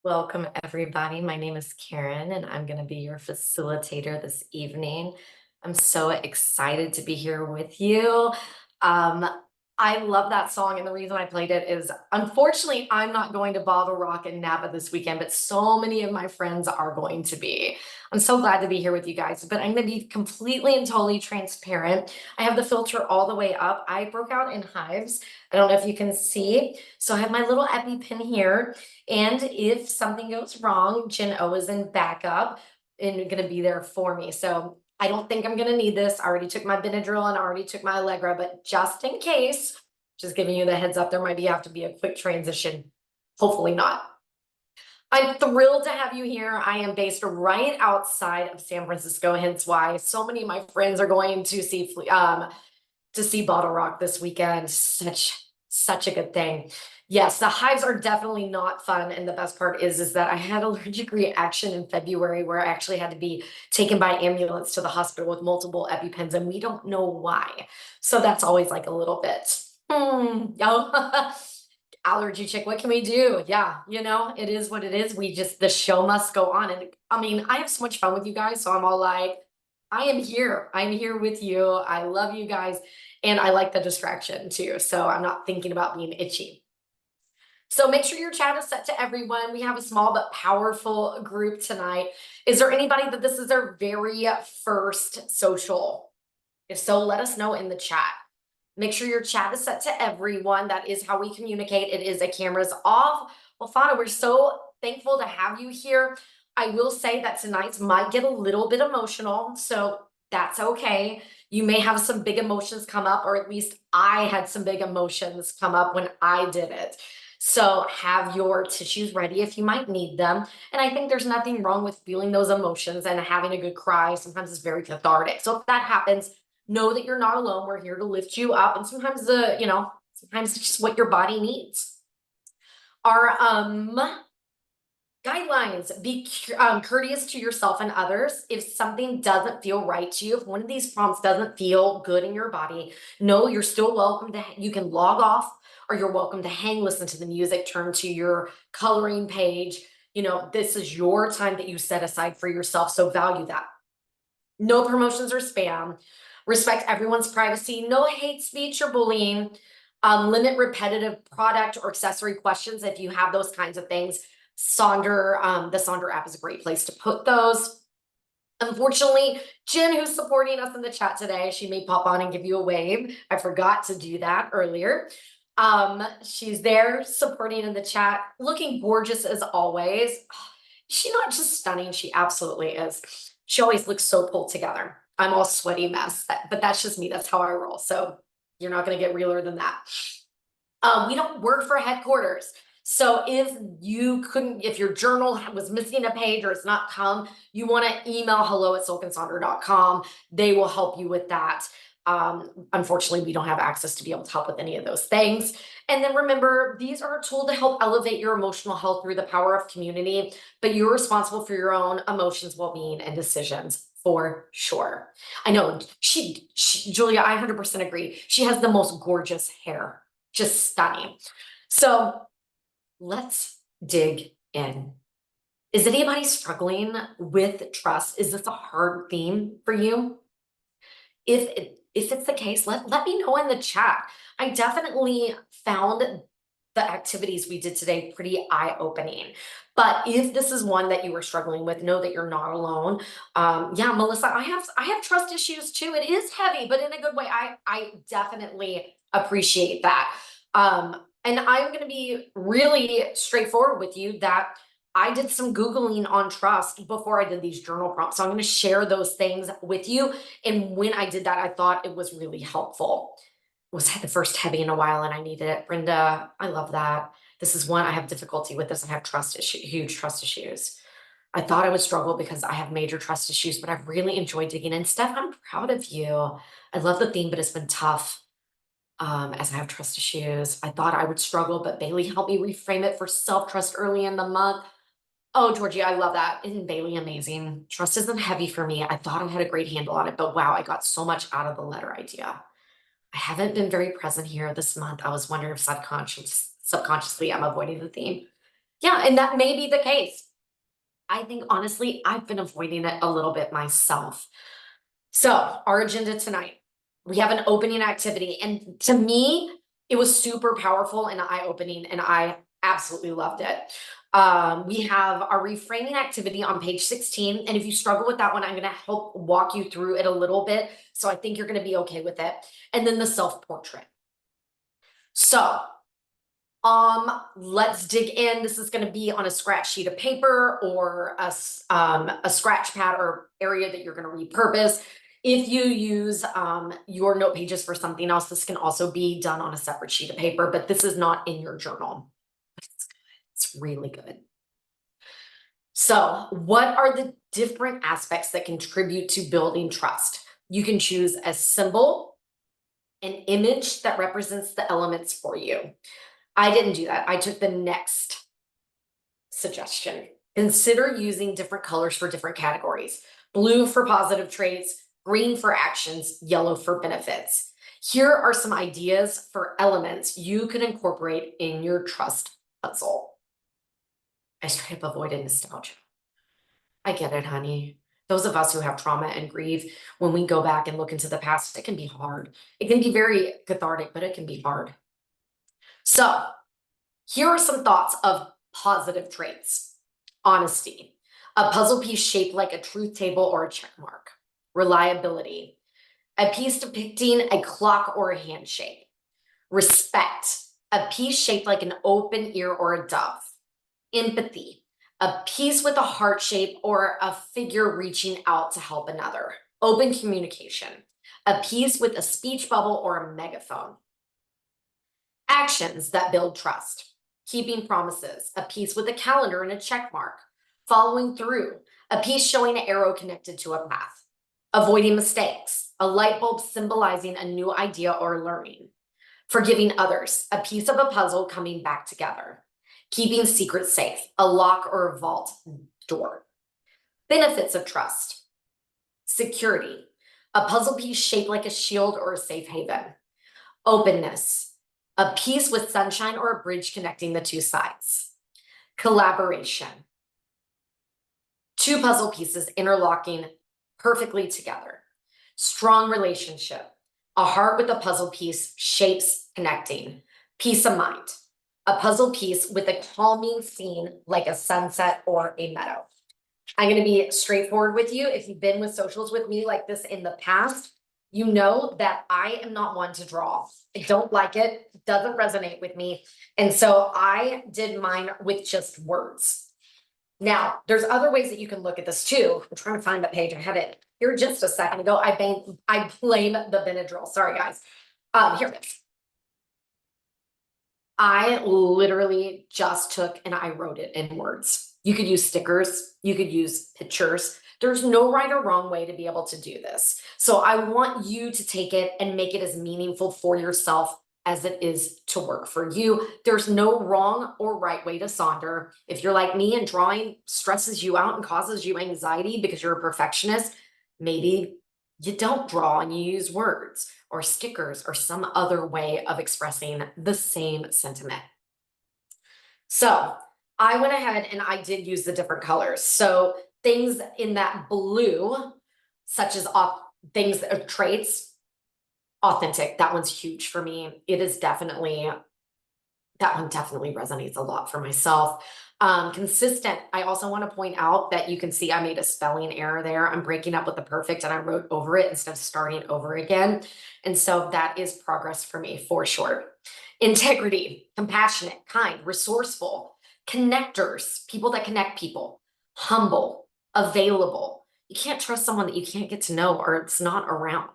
Welcome, everybody. My name is Karen, and I'm going to be your facilitator this evening. I'm so excited to be here with you. Um, I love that song, and the reason I played it is unfortunately, I'm not going to Bottle Rock in Napa this weekend, but so many of my friends are going to be. I'm so glad to be here with you guys, but I'm going to be completely and totally transparent. I have the filter all the way up. I broke out in hives. I don't know if you can see. So I have my little EpiPen here. And if something goes wrong, Gen O is in backup and gonna be there for me. So I don't think I'm gonna need this. I already took my Benadryl and I already took my Allegra, but just in case, just giving you the heads up, there might have to be a quick transition. Hopefully not. I'm thrilled to have you here. I am based right outside of San Francisco, hence why so many of my friends are going to see Bottle Rock this weekend. Such a good thing. Yes, the hives are definitely not fun. And the best part is that I had allergic reaction in February where I actually had to be taken by ambulance to the hospital with multiple EpiPens, and we don't know why. So that's always like a little bit, oh, allergy chick, what can we do? Yeah, it is what it is. The show must go on. And I mean, I have so much fun with you guys. So I'm all like, I am here. I'm here with you. I love you guys. And I like the distraction too. So I'm not thinking about being itchy. So make sure your chat is set to everyone. We have a small but powerful group tonight. Is there anybody that this is their very first social? If so, let us know in the chat. Make sure your chat is set to everyone. That is how we communicate. It is a cameras off. Well, Fana, we're so thankful to have you here. I will say that tonight's might get a little bit emotional, so that's okay. You may have some big emotions come up, or at least I had some big emotions come up when I did it. So have your tissues ready if you might need them. And I think there's nothing wrong with feeling those emotions and having a good cry. Sometimes it's very cathartic. So if that happens, know that you're not alone. We're here to lift you up. And sometimes it's just what your body needs. Our guidelines: be courteous to yourself and others. If something doesn't feel right to you, if one of these prompts doesn't feel good in your body, no, you're still welcome to, you can log off, or you're welcome to hang, listen to the music, turn to your coloring page. This is your time that you set aside for yourself. So value that. No promotions or spam. Respect everyone's privacy. No hate speech or bullying. Limit repetitive product or accessory questions if you have those kinds of things. The Sonder app is a great place to put those. Unfortunately, Jen, who's supporting us in the chat today, she may pop on and give you a wave. I forgot to do that earlier. She's there supporting in the chat, looking gorgeous as always. She's not just stunning, she absolutely is. She always looks so pulled together. I'm all sweaty mess, but that's just me. That's how I roll. So you're not going to get realer than that. We don't work for headquarters. So if your journal was missing a page or it's not come, you want to email hello@silkandsonder.com. They will help you with that. Unfortunately, we don't have access to be able to help with any of those things. And then remember, these are a tool to help elevate your emotional health through the power of community, but you're responsible for your own emotions, well-being, and decisions for sure. I know Julia, I 100% agree. She has the most gorgeous hair, just stunning. So let's dig in. Is anybody struggling with trust? Is this a hard theme for you? If it's the case, let me know in the chat. I definitely found the activities we did today pretty eye-opening. But if this is one that you were struggling with, know that you're not alone. Yeah, Melissa, I have trust issues too. It is heavy, but in a good way. I definitely appreciate that. And I'm going to be really straightforward with you that I did some Googling on trust before I did these journal prompts. So I'm going to share those things with you. And when I did that, I thought it was really helpful. It was the first heavy in a while and I needed it. Brenda, I love that. This is one I have difficulty with this. I have huge trust issues. I thought I would struggle because I have major trust issues, but I've really enjoyed digging in. Steph, I'm proud of you. I love the theme, but it's been tough. As I have trust issues. I thought I would struggle, but Bailey helped me reframe it for self-trust early in the month. Oh, Georgie, I love that. Isn't Bailey amazing? Trust isn't heavy for me. I thought I had a great handle on it, but wow, I got so much out of the letter idea. I haven't been very present here this month. I was wondering if subconsciously I'm avoiding the theme. Yeah, and that may be the case. I think honestly, I've been avoiding it a little bit myself. So, our agenda tonight, we have an opening activity. And to me, it was super powerful and eye opening, and I absolutely loved it. We have our reframing activity on page 16. And if you struggle with that one, I'm going to help walk you through it a little bit. So, I think you're going to be okay with it. And then the self portrait. So, let's dig in. This is going to be on a scratch sheet of paper or a scratch pad or area that you're going to repurpose. If you use your note pages for something else, this can also be done on a separate sheet of paper, but this is not in your journal. It's good. It's really good. So, what are the different aspects that contribute to building trust? You can choose a symbol, an image that represents the elements for you. I didn't do that. I took the next suggestion. Consider using different colors for different categories. Blue for positive traits, green for actions, yellow for benefits. Here are some ideas for elements you can incorporate in your trust puzzle. I straight up avoided nostalgia. I get it, honey. Those of us who have trauma and grief, when we go back and look into the past, it can be hard. It can be very cathartic, but it can be hard. So, here are some thoughts of positive traits. Honesty, a puzzle piece shaped like a truth table or a check mark. Reliability, a piece depicting a clock or a handshake. Respect, a piece shaped like an open ear or a dove. Empathy, a piece with a heart shape or a figure reaching out to help another. Open communication, a piece with a speech bubble or a megaphone. Actions that build trust. Keeping promises, a piece with a calendar and a check mark. Following through, a piece showing an arrow connected to a path. Avoiding mistakes, a light bulb symbolizing a new idea or learning. Forgiving others, a piece of a puzzle coming back together. Keeping secrets safe, a lock or a vault door. Benefits of trust. Security, a puzzle piece shaped like a shield or a safe haven. Openness, a piece with sunshine or a bridge connecting the two sides. Collaboration, two puzzle pieces interlocking perfectly together. Strong relationship, a heart with a puzzle piece, shapes connecting. Peace of mind, a puzzle piece with a calming scene like a sunset or a meadow. I'm going to be straightforward with you. If you've been with socials with me like this in the past, you know that I am not one to draw. I don't like it. It doesn't resonate with me. And so I did mine with just words. Now, there's other ways that you can look at this too. I'm trying to find the page. I had it here just a second ago. I blame the Benadryl. Sorry, guys. Here it is. I literally just took and I wrote it in words. You could use stickers, you could use pictures. There's no right or wrong way to be able to do this. So I want you to take it and make it as meaningful for yourself as it is to work for you. There's no wrong or right way to Sonder. If you're like me and drawing stresses you out and causes you anxiety because you're a perfectionist, maybe you don't draw and you use words or stickers or some other way of expressing the same sentiment. So I went ahead and I did use the different colors. So things in that blue, such as things that are traits, authentic. That one's huge for me. It is definitely, that one definitely resonates a lot for myself. Consistent. I also want to point out that you can see I made a spelling error there. I'm breaking up with the perfect and I wrote over it instead of starting over again. And so that is progress for me for sure. Integrity, compassionate, kind, resourceful, connectors, people that connect people, humble, available. You can't trust someone that you can't get to know or it's not around.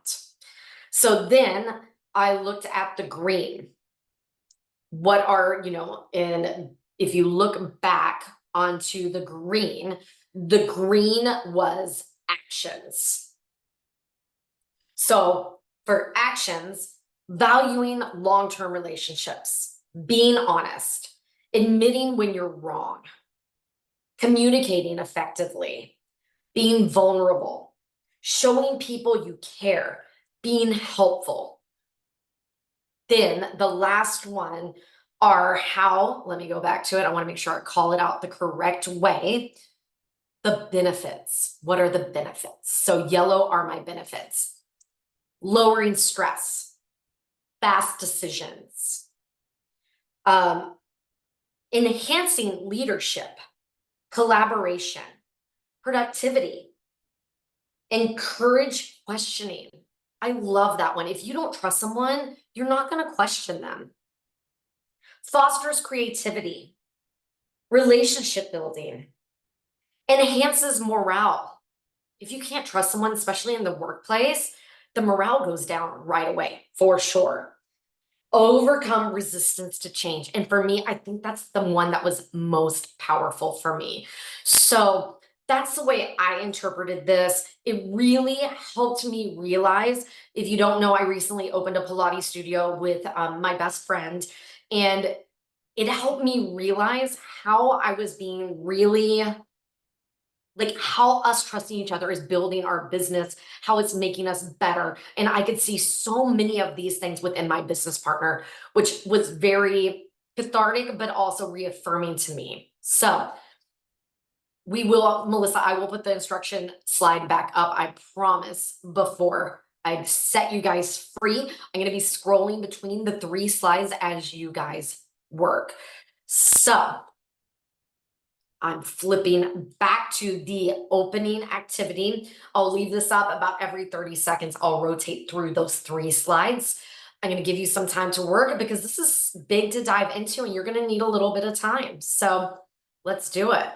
So then I looked at the green. What are, and if you look back onto the green was actions. So for actions, valuing long-term relationships, being honest, admitting when you're wrong, communicating effectively, being vulnerable, showing people you care, being helpful. Then the last one are how, let me go back to it. I want to make sure I call it out the correct way. The benefits. What are the benefits? So yellow are my benefits. Lowering stress, fast decisions, enhancing leadership, collaboration, productivity, encourage questioning. I love that one. If you don't trust someone, you're not going to question them. Fosters creativity, relationship building, enhances morale. If you can't trust someone, especially in the workplace, the morale goes down right away, for sure. Overcome resistance to change. And for me, I think that's the one that was most powerful for me. So that's the way I interpreted this. It really helped me realize, if you don't know, I recently opened a Pilates studio with my best friend, and it helped me realize how I was being really, like, how us trusting each other is building our business, how it's making us better. And I could see so many of these things within my business partner, which was very cathartic, but also reaffirming to me. So we will, Melissa, I will put the instruction slide back up, I promise, before I set you guys free. I'm going to be scrolling between the 3 slides as you guys work. So I'm flipping back to the opening activity. I'll leave this up about every 30 seconds. I'll rotate through those 3 slides. I'm going to give you some time to work because this is big to dive into and you're going to need a little bit of time. So let's do it.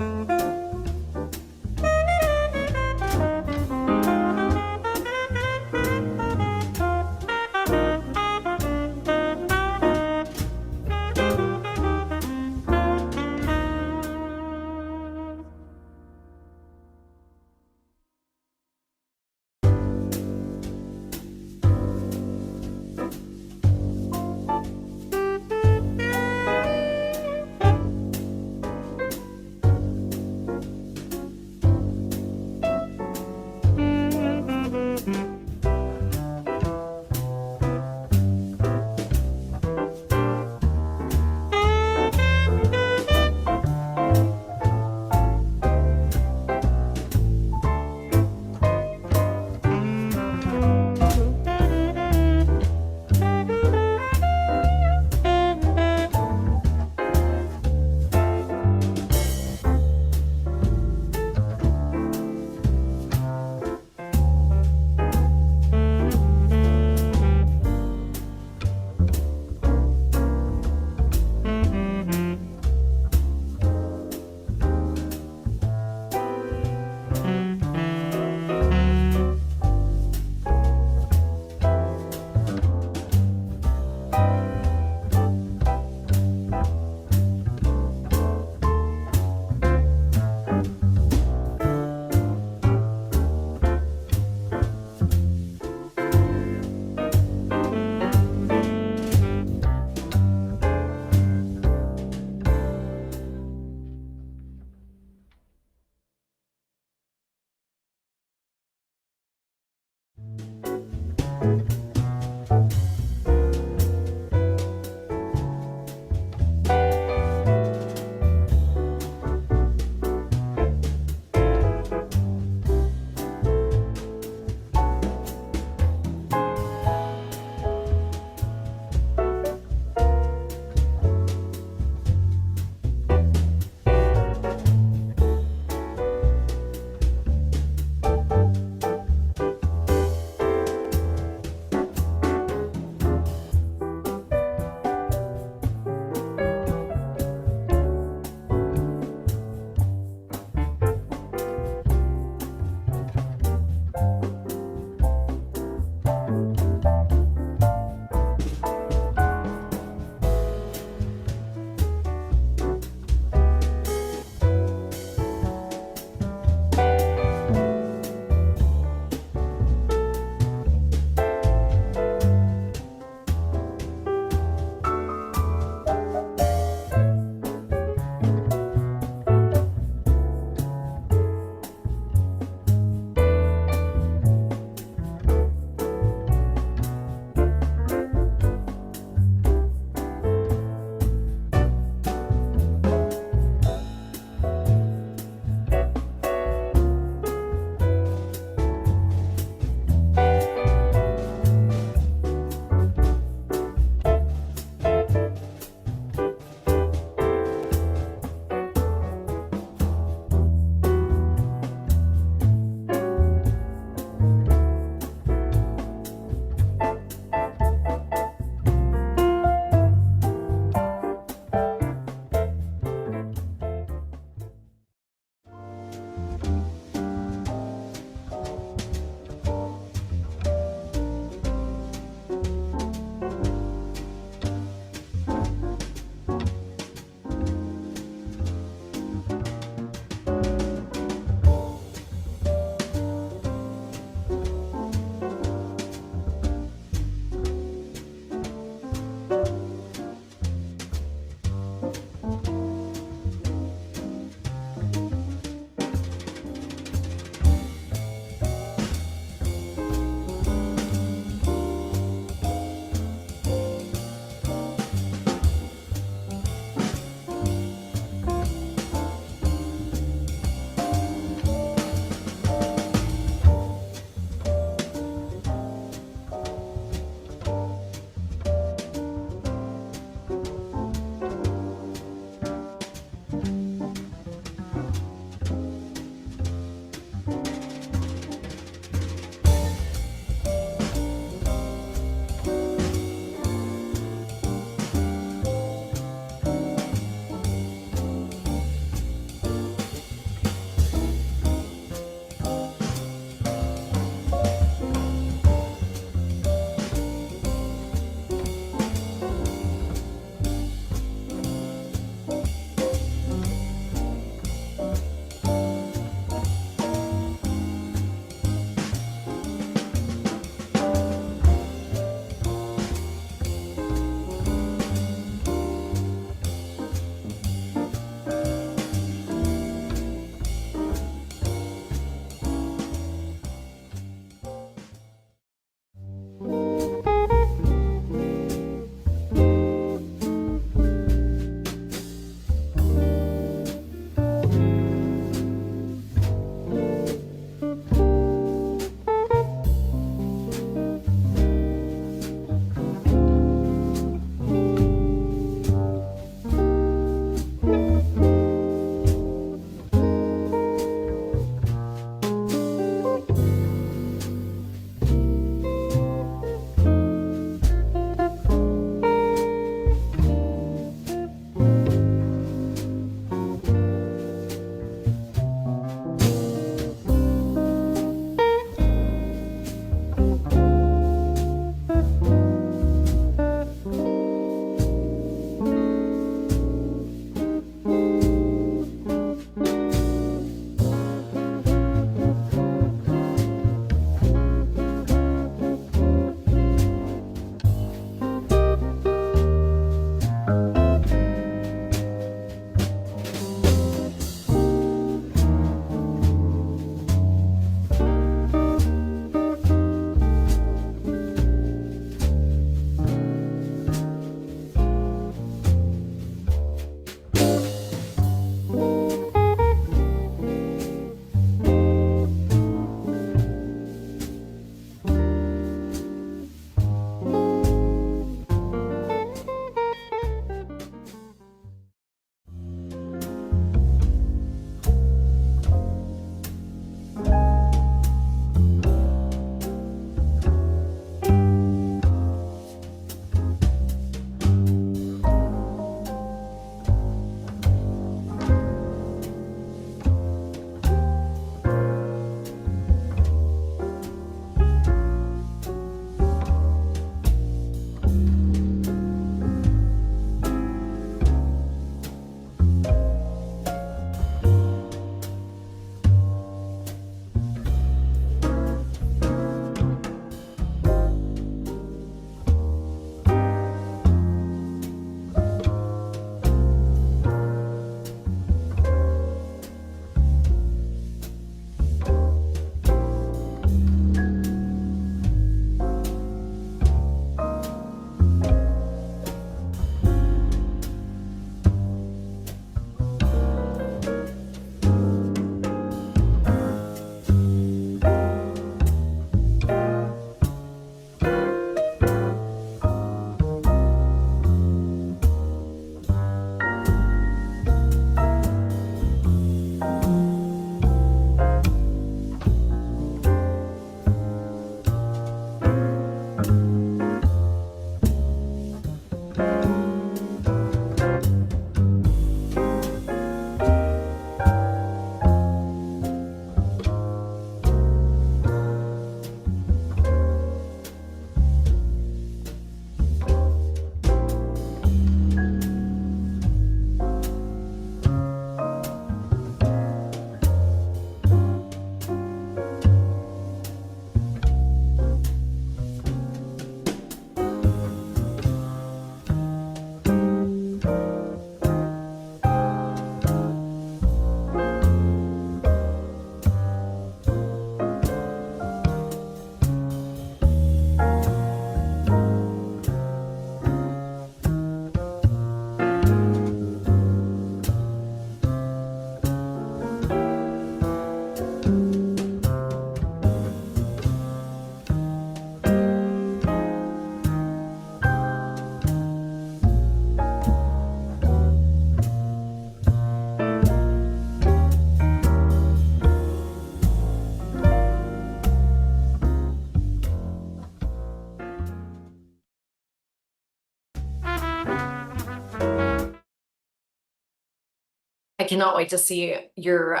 I cannot wait to see your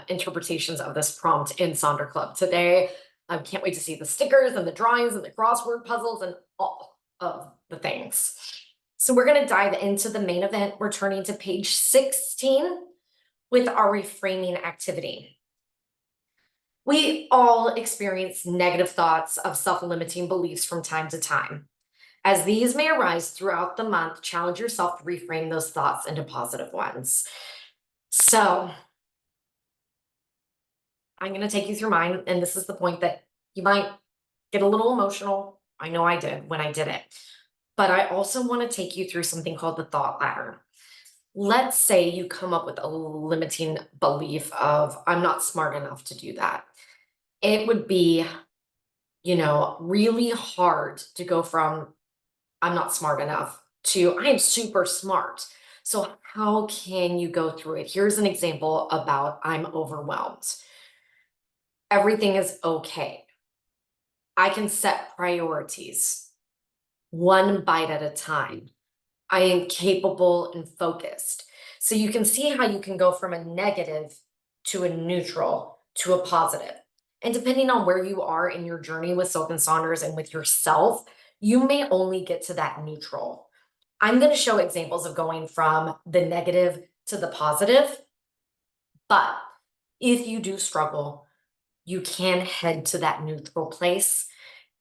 interpretations of this prompt in Sonder Club today. I can't wait to see the stickers and the drawings and the crossword puzzles and all of the things. So we're going to dive into the main event. We're turning to page 16 with our reframing activity. We all experience negative thoughts of self-limiting beliefs from time to time. As these may arise throughout the month, challenge yourself to reframe those thoughts into positive ones. So I'm going to take you through mine, and this is the point that you might get a little emotional. I know I did when I did it. But I also want to take you through something called the thought ladder. Let's say you come up with a limiting belief of, I'm not smart enough to do that. It would be, really hard to go from, I'm not smart enough to, I am super smart. So how can you go through it? Here's an example about, I'm overwhelmed. Everything is okay. I can set priorities one bite at a time. I am capable and focused. So you can see how you can go from a negative to a neutral to a positive. And depending on where you are in your journey with Silk and Saunders and with yourself, you may only get to that neutral. I'm going to show examples of going from the negative to the positive. But if you do struggle, you can head to that neutral place.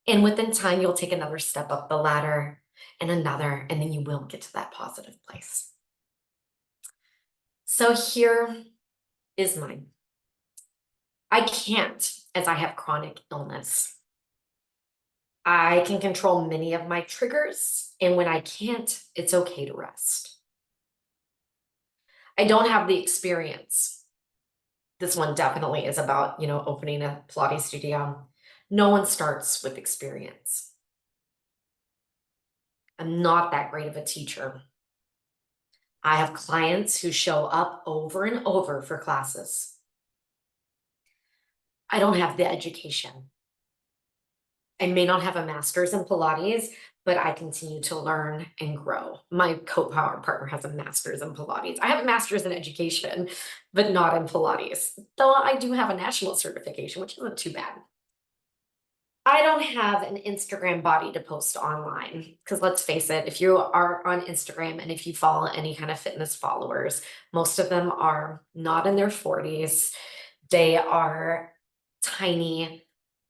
And within time, you'll take another step up the ladder and another, and then you will get to that positive place. So here is mine. I can't, as I have chronic illness. I can control many of my triggers, and when I can't, it's okay to rest. I don't have the experience. This one definitely is about, opening a Pilates studio. No one starts with experience. I'm not that great of a teacher. I have clients who show up over and over for classes. I don't have the education. I may not have a master's in Pilates, but I continue to learn and grow. My co-power partner has a master's in Pilates. I have a master's in education, but not in Pilates, though I do have a national certification, which isn't too bad. I don't have an Instagram body to post online because let's face it, if you are on Instagram and if you follow any kind of fitness followers, most of them are not in their 40s. They are tiny,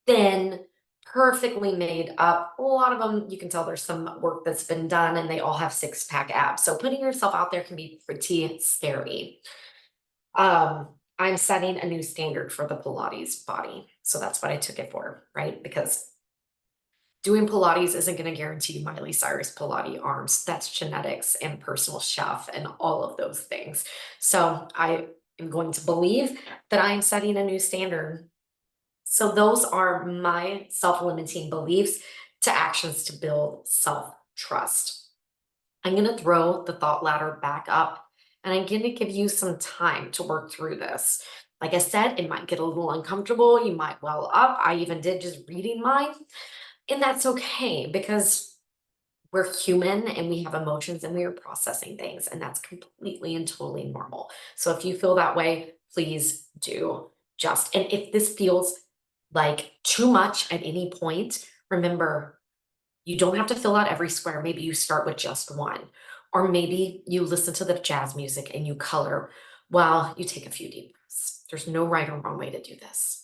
thin, perfectly made up. A lot of them, you can tell there's some work that's been done and they all have six-pack abs. So putting yourself out there can be pretty scary. I'm setting a new standard for the Pilates body. So that's what I took it for, right? Because doing Pilates isn't going to guarantee you Miley Cyrus Pilates arms. That's genetics and personal chef and all of those things. So I am going to believe that I am setting a new standard. So those are my self-limiting beliefs to actions to build self-trust. I'm going to throw the thought ladder back up and I'm going to give you some time to work through this. Like I said, it might get a little uncomfortable. You might well up. I even did just reading mine. And that's okay because we're human and we have emotions and we are processing things, and that's completely and totally normal. So if you feel that way, please do just. And if this feels like too much at any point, remember, you don't have to fill out every square. Maybe you start with just one, or maybe you listen to the jazz music and you color while you take a few deep breaths. There's no right or wrong way to do this.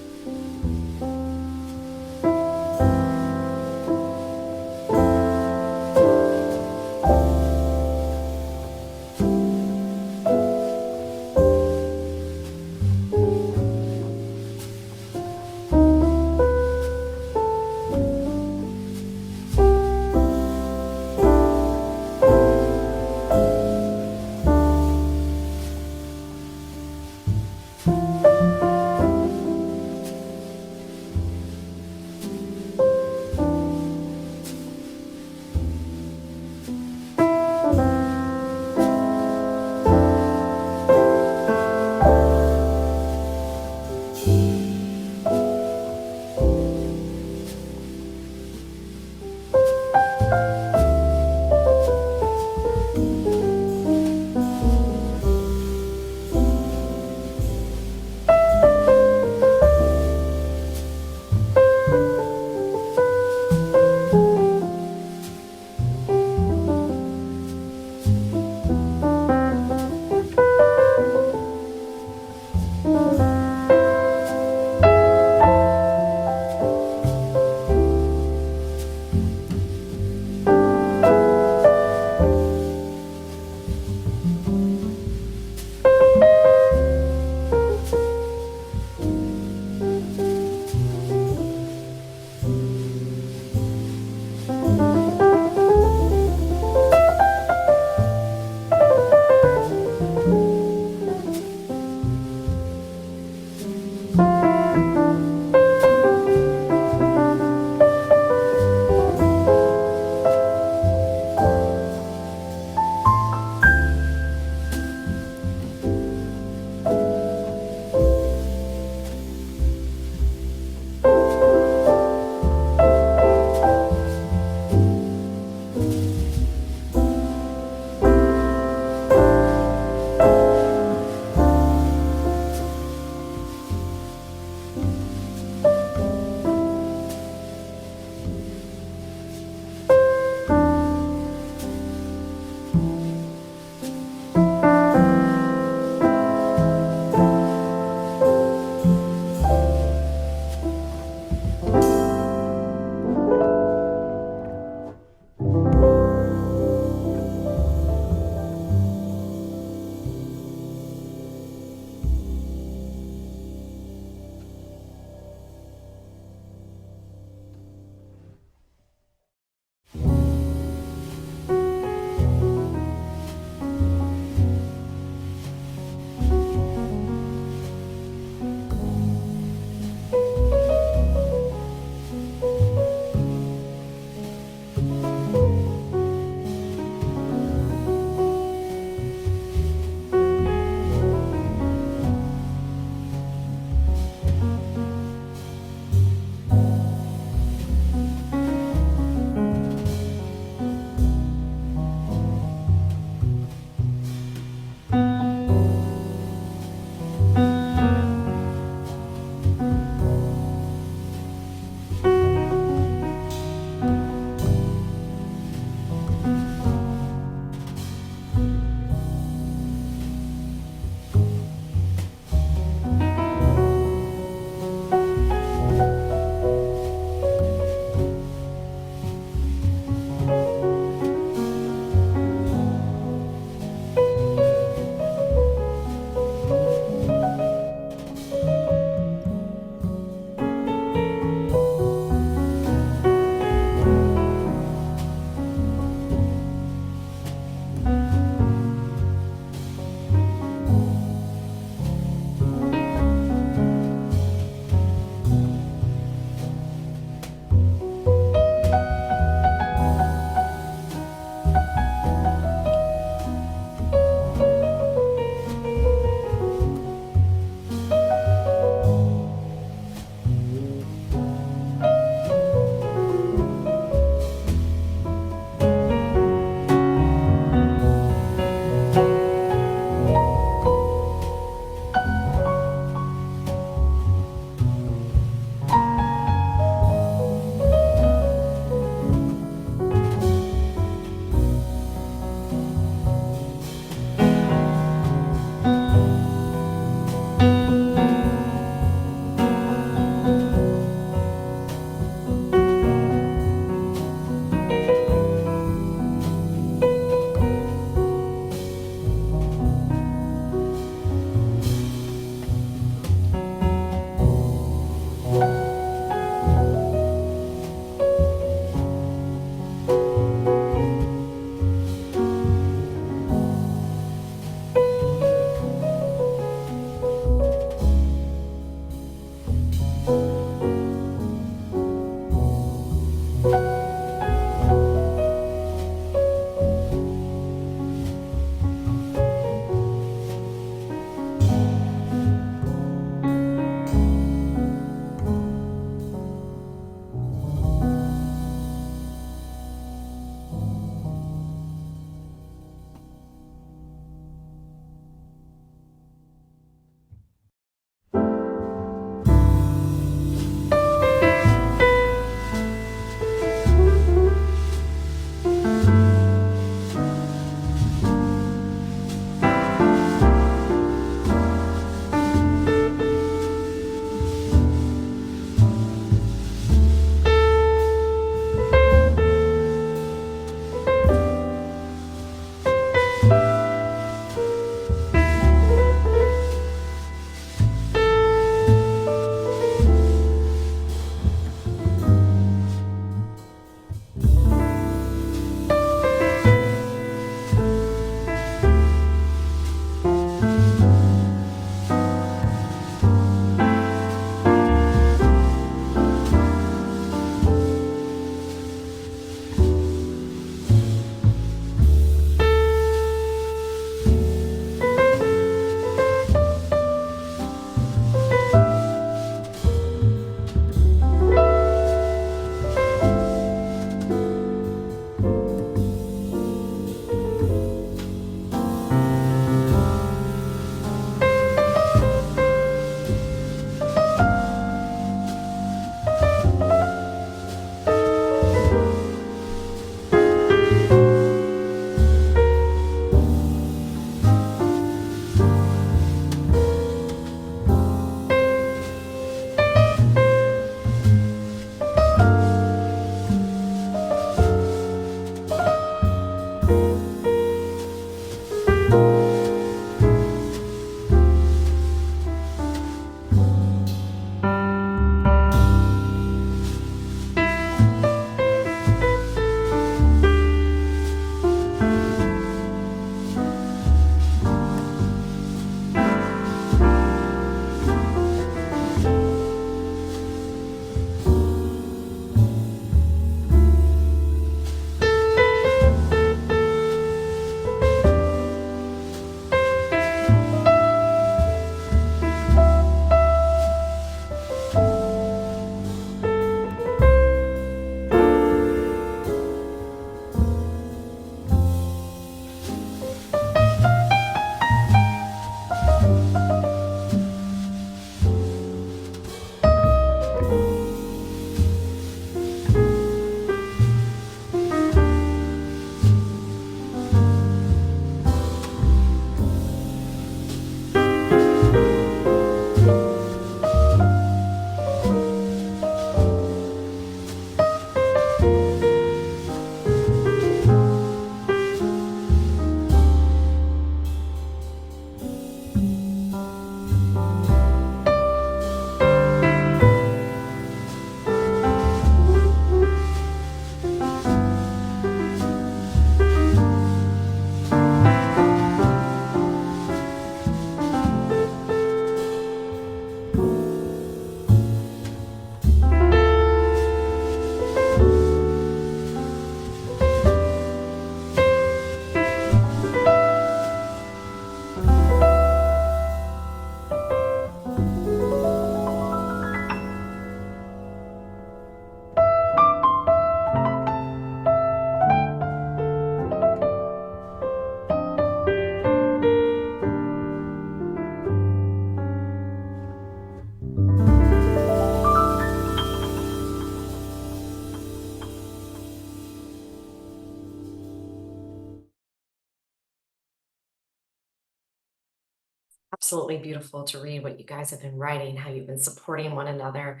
Absolutely beautiful to read what you guys have been writing, how you've been supporting one another.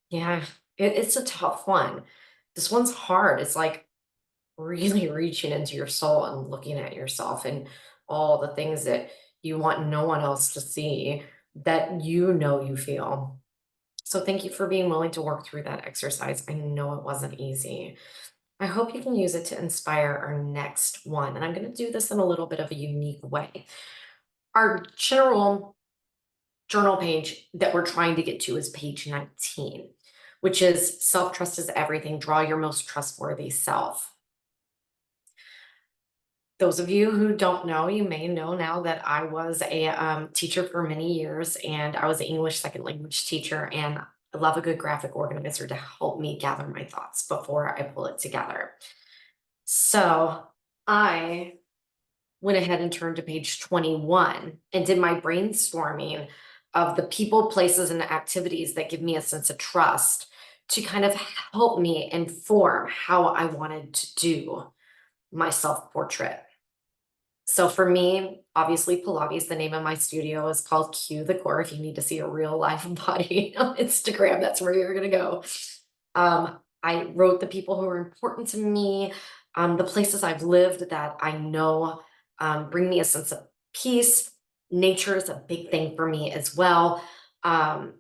Yeah, it's a tough one. This one's hard. It's like really reaching into your soul and looking at yourself and all the things that you want no one else to see that you know you feel. So thank you for being willing to work through that exercise. I know it wasn't easy. I hope you can use it to inspire our next one. And I'm going to do this in a little bit of a unique way. Our general journal page that we're trying to get to is page 19, which is self trust is everything. Draw your most trustworthy self. Those of you who don't know, you may know now that I was a teacher for many years and I was an English second language teacher. And I love a good graphic organizer to help me gather my thoughts before I pull it together. So I went ahead and turned to page 21 and did my brainstorming of the people, places, and activities that give me a sense of trust to kind of help me inform how I wanted to do my self portrait. So for me, obviously Pilates, the name of my studio is called Q the Core. If you need to see a real life body on Instagram, that's where you're gonna go. I wrote the people who are important to me, the places I've lived that I know bring me a sense of peace. Nature is a big thing for me as well. Um,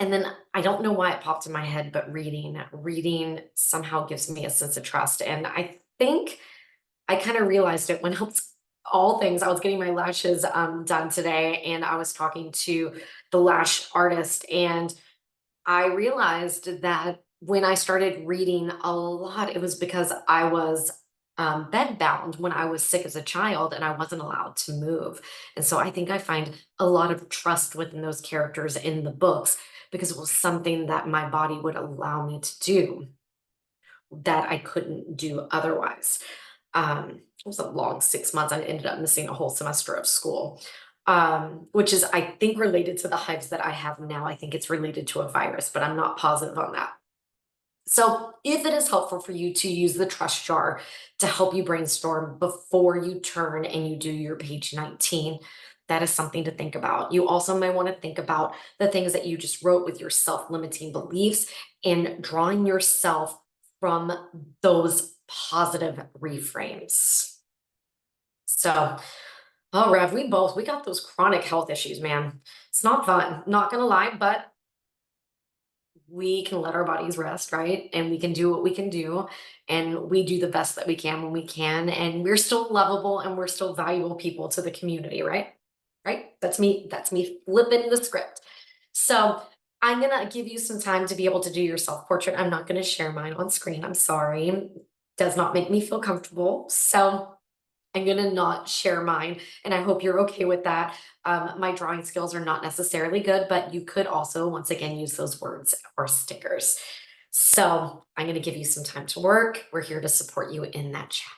and then I don't know why it popped in my head, but reading somehow gives me a sense of trust. And I think I kind of realized it when I was all things. I was getting my lashes done today, and I was talking to the lash artist, and I realized that when I started reading a lot, it was because I was bedbound when I was sick as a child and I wasn't allowed to move. And so I think I find a lot of trust within those characters in the books because it was something that my body would allow me to do that I couldn't do otherwise. It was a long 6 months. I ended up missing a whole semester of school, which is, I think, related to the hives that I have now. I think it's related to a virus, but I'm not positive on that. So, if it is helpful for you to use the trust jar to help you brainstorm before you turn and you do your page 19, that is something to think about. You also may want to think about the things that you just wrote with your self limiting beliefs and drawing yourself from those positive reframes. So, oh, Rev, we got those chronic health issues, man. It's not fun, not gonna lie, but we can let our bodies rest, right? And we can do what we can do, and we do the best that we can when we can, and we're still lovable and we're still valuable people to the community, right? Right? That's me flipping the script. So I'm gonna give you some time to be able to do your self-portrait. I'm not gonna share mine on screen. I'm sorry. Does not make me feel comfortable. So I'm gonna not share mine, and I hope you're okay with that. My drawing skills are not necessarily good, but you could also, once again, use those words or stickers. So I'm gonna give you some time to work. We're here to support you in that chat.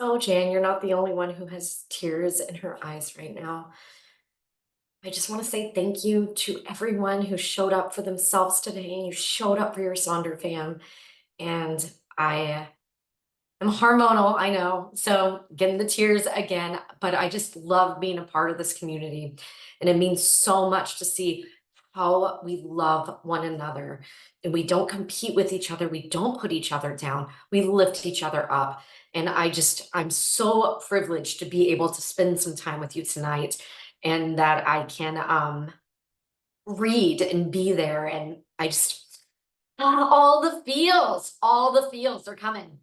Oh, Jan, you're not the only one who has tears in her eyes right now. I just want to say thank you to everyone who showed up for themselves today and you showed up for your Sonder fam. And I'm hormonal, I know. So getting the tears again, but I just love being a part of this community. And it means so much to see how we love one another. And we don't compete with each other. We don't put each other down. We lift each other up. And I'm so privileged to be able to spend some time with you tonight and that I can read and be there. And I just, all the feels are coming.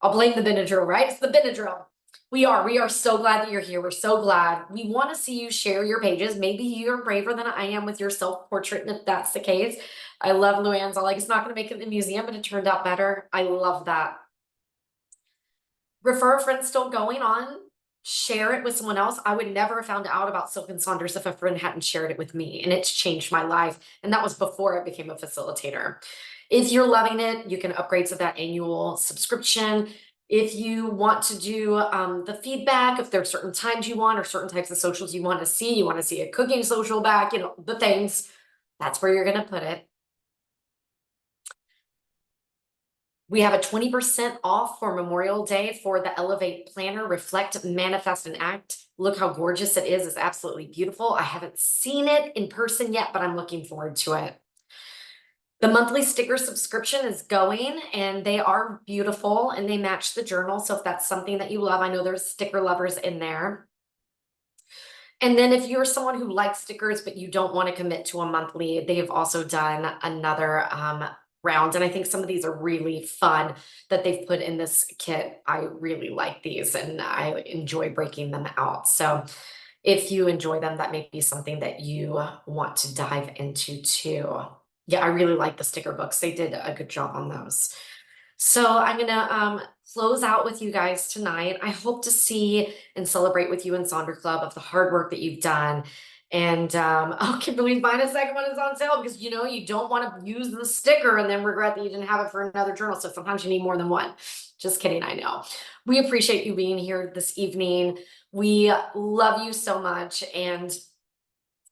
I'll blame the Benadryl, right? It's the Benadryl. We are so glad that you're here. We're so glad. We want to see you share your pages. Maybe you're braver than I am with your self-portrait, and if that's the case, I love Luann's. I'm like, it's not going to make it in the museum, but it turned out better. I love that. Refer a friend still going on. Share it with someone else. I would never have found out about Silk and Saunders if a friend hadn't shared it with me, and it's changed my life. And that was before I became a facilitator. If you're loving it, you can upgrade to that annual subscription. If you want to do the feedback, if there's certain times you want or certain types of socials you want to see a cooking social back, the things, that's where you're going to put it. We have a 20% off for Memorial Day for the Elevate Planner, Reflect, Manifest, and Act. Look how gorgeous it is. It's absolutely beautiful. I haven't seen it in person yet, but I'm looking forward to it. The monthly sticker subscription is going, and they are beautiful and they match the journal. So if that's something that you love, I know there's sticker lovers in there. And then if you're someone who likes stickers, but you don't want to commit to a monthly, they've also done another round. And I think some of these are really fun that they've put in this kit. I really like these and I enjoy breaking them out. So if you enjoy them, that may be something that you want to dive into too. Yeah, I really like the sticker books. They did a good job on those. So I'm gonna close out with you guys tonight. I hope to see and celebrate with you in Sonder Club of the hard work that you've done. And oh, Kimberly's buying a second one is on sale because you don't want to use the sticker and then regret that you didn't have it for another journal. So sometimes you need more than one. Just kidding, I know. We appreciate you being here this evening. We love you so much, and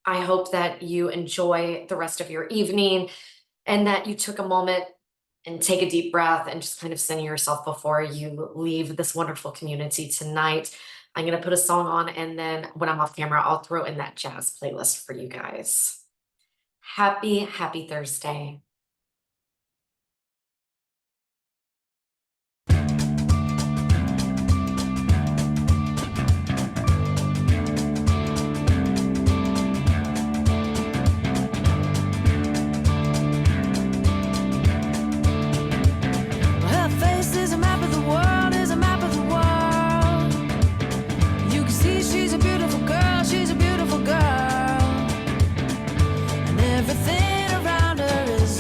I hope that you enjoy the rest of your evening and that you took a moment and take a deep breath and just kind of center yourself before you leave this wonderful community tonight. I'm going to put a song on, and then when I'm off camera, I'll throw in that jazz playlist for you guys. Happy Thursday.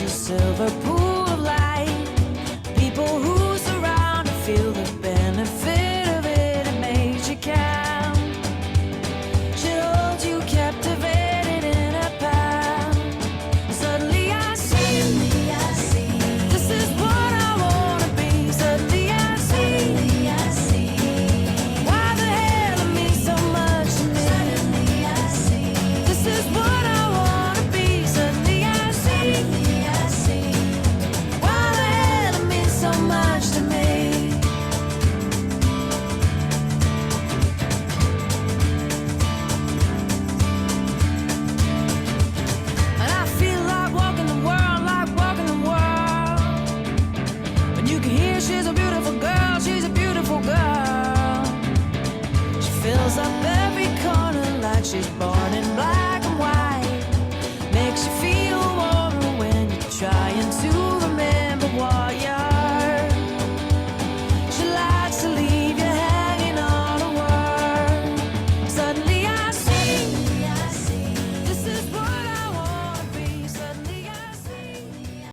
Silver pool of light. People who surround her feel the benefit of it. It makes you count. She holds you captivated in her palm. Suddenly I see. This is what I wanna be. Suddenly I see. Why the hell it means so much to me. Suddenly I see. This is what I wanna be. Suddenly I see. So much to me. And I feel like walking the world, When you can hear she's a beautiful girl, She fills up every corner like she's born